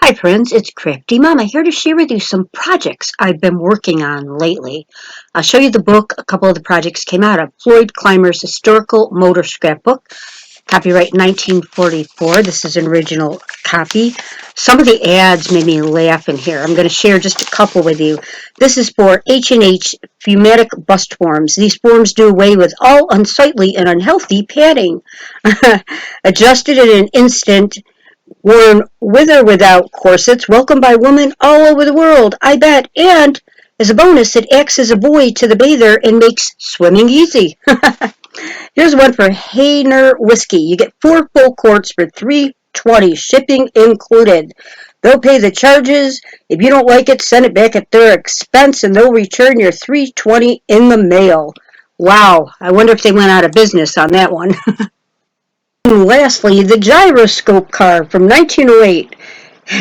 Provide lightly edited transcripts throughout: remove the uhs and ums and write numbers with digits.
Hi friends, it's CraftyMama here to share with you some projects I've been working on lately. I'll show you the book a couple of the projects came out of. Floyd Clymer's Historical Motor Scrapbook, copyright 1944. This is an original copy. Some of the ads made me laugh in here. I'm going to share just a couple with you. This is for H&H Fumatic Bust Forms. These forms do away with all unsightly and unhealthy padding. Adjusted in an instant, worn with or without corsets, welcomed by women all over the world, I bet. And as a bonus, it acts as a buoy to the bather and makes swimming easy. Here's one for Hayner Whiskey. You get 4 full quarts for $3.20, shipping included. They'll pay the charges. If you don't like it, send it back at their expense, and they'll return your $3.20 in the mail. Wow, I wonder if they went out of business on that one. And lastly, the gyroscope car from 1908.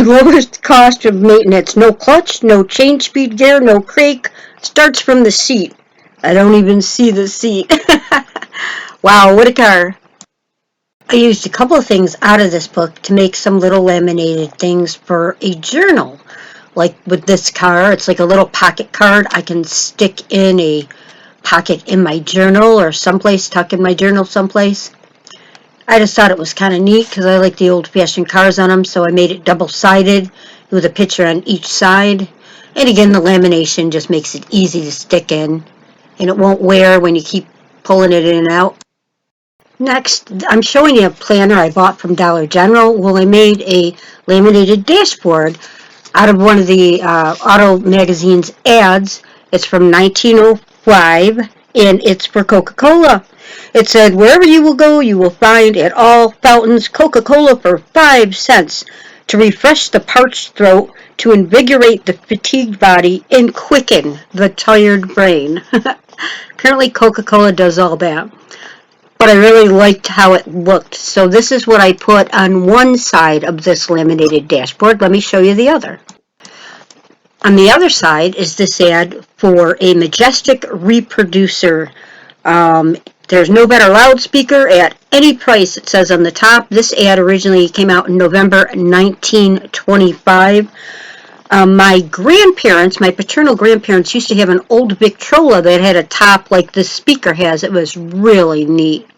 Lowest cost of maintenance. No clutch, no change speed gear, no crake. Starts from the seat. I don't even see the seat. Wow, what a car. I used a couple of things out of this book to make some little laminated things for a journal. Like with this car, it's like a little pocket card I can stick in a pocket in my journal or someplace, tuck in my journal someplace. I just thought it was kind of neat because I like the old-fashioned cars on them, so I made it double-sided with a picture on each side. And again, the lamination just makes it easy to stick in, and it won't wear when you keep pulling it in and out. Next, I'm showing you a planner I bought from Dollar General. Well, I made a laminated dashboard out of one of the Auto Magazine's ads. It's from 1905, and it's for Coca-Cola. It said, wherever you will go, you will find at all fountains Coca-Cola for 5 cents to refresh the parched throat, to invigorate the fatigued body, and quicken the tired brain. Apparently Coca-Cola does all that. But I really liked how it looked. So this is what I put on one side of this laminated dashboard. Let me show you the other. On the other side is this ad for a Majestic reproducer. There's no better loudspeaker at any price, it says on the top. This ad originally came out in November 1925. My grandparents, my paternal grandparents, used to have an old Victrola that had a top like this speaker has. It was really neat.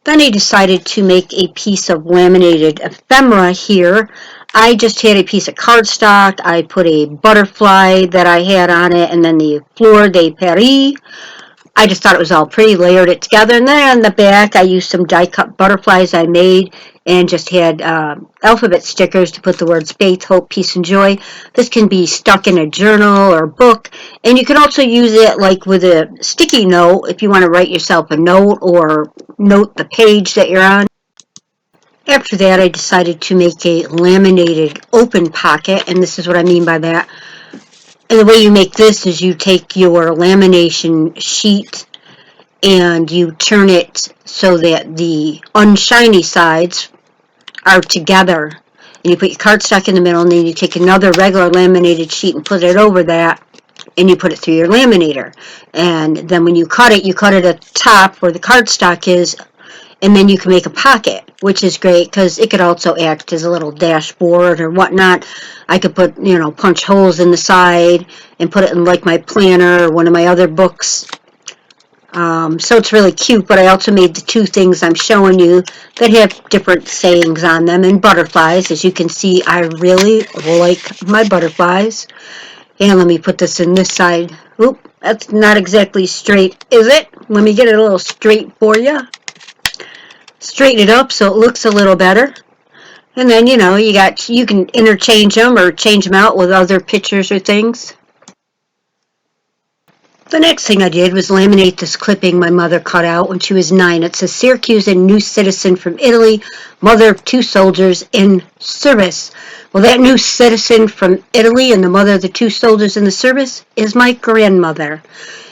Then I decided to make a piece of laminated ephemera here. I just had a piece of cardstock. I put a butterfly that I had on it, and then the Fleur de Paris. I just thought it was all pretty, layered it together. And then on the back, I used some die-cut butterflies I made and just had alphabet stickers to put the words faith, hope, peace, and joy. This can be stuck in a journal or book. And you can also use it like with a sticky note if you want to write yourself a note or note the page that you're on. After that, I decided to make a laminated open pocket, and this is what I mean by that. And the way you make this is you take your lamination sheet and you turn it so that the unshiny sides are together. And you put your cardstock in the middle, and then you take another regular laminated sheet and put it over that, and you put it through your laminator. And then when you cut it at the top where the cardstock is, and then you can make a pocket, which is great because it could also act as a little dashboard or whatnot. I could put, punch holes in the side and put it in like my planner or one of my other books. So it's really cute, but I also made the 2 things I'm showing you that have different sayings on them, and butterflies. As you can see, I really like my butterflies. And let me put this in this side. Oop, that's not exactly straight, is it? Let me get it a little straight for you. Straighten it up so it looks a little better. And then, you can interchange them or change them out with other pictures or things. The next thing I did was laminate this clipping my mother cut out when she was 9. It says, Syracusan new citizen from Italy, mother of 2 soldiers in service. Well, that new citizen from Italy and the mother of the 2 soldiers in the service is my grandmother.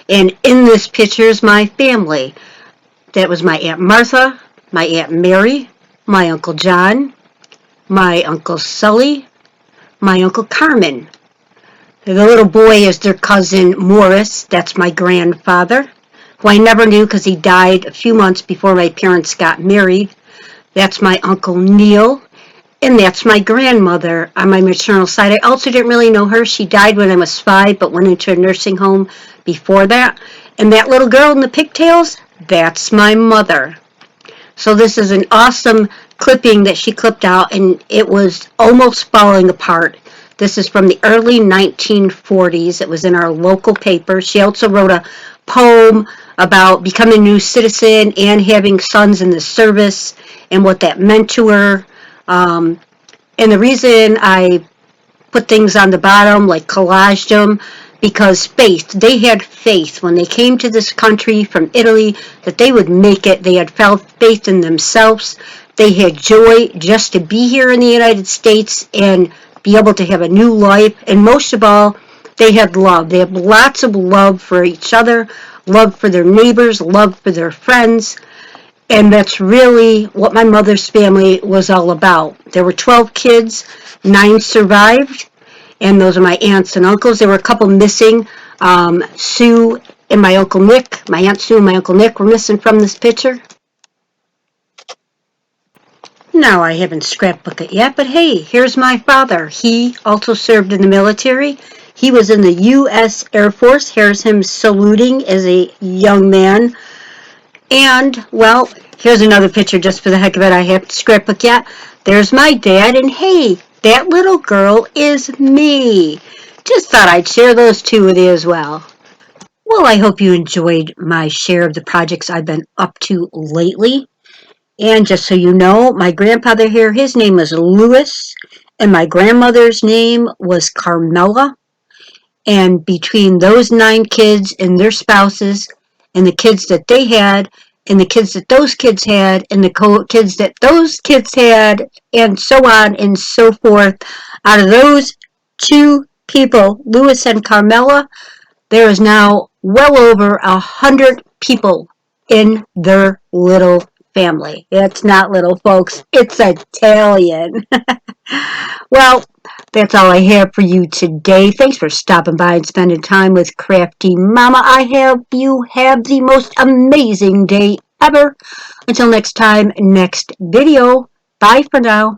And in this picture is my family. That was my Aunt Martha, my Aunt Mary, my Uncle John, my Uncle Sully, my Uncle Carmen. The little boy is their cousin Morris. That's my grandfather, who I never knew because he died a few months before my parents got married. That's my Uncle Neil. And that's my grandmother on my maternal side. I also didn't really know her. She died when I was 5, but went into a nursing home before that. And that little girl in the pigtails, that's my mother. So this is an awesome clipping that she clipped out, and it was almost falling apart. This is from the early 1940s. It was in our local paper. She also wrote a poem about becoming a new citizen and having sons in the service and what that meant to her. And the reason I put things on the bottom, like collaged them, because faith, they had faith when they came to this country from Italy that they would make it. They had felt faith in themselves. They had joy just to be here in the United States and be able to have a new life. And most of all, they had love. They had lots of love for each other, love for their neighbors, love for their friends. And that's really what my mother's family was all about. There were 12 kids, 9 survived, and those are my aunts and uncles. There were a couple missing. Sue and my Uncle Nick, my Aunt Sue and my Uncle Nick were missing from this picture. Now, I haven't scrapbooked it yet, but hey, here's my father. He also served in the military. He was in the U.S. Air Force. Here's him saluting as a young man. And, well, here's another picture just for the heck of it. I haven't scrapbooked yet. There's my dad, and hey, that little girl is me. Just thought I'd share those two with you as well. Well, I hope you enjoyed my share of the projects I've been up to lately. And just so you know, my grandfather here, his name was Louis, and my grandmother's name was Carmela. And between those 9 kids and their spouses, and the kids that they had, and the kids that those kids had, and the kids that those kids had, and so on and so forth, out of those 2 people, Louis and Carmela, there is now well over 100 people in their little family. It's not little, folks. It's Italian. Well, that's all I have for you today. Thanks for stopping by and spending time with Crafty Mama. I hope you have the most amazing day ever. Until next time, next video. Bye for now.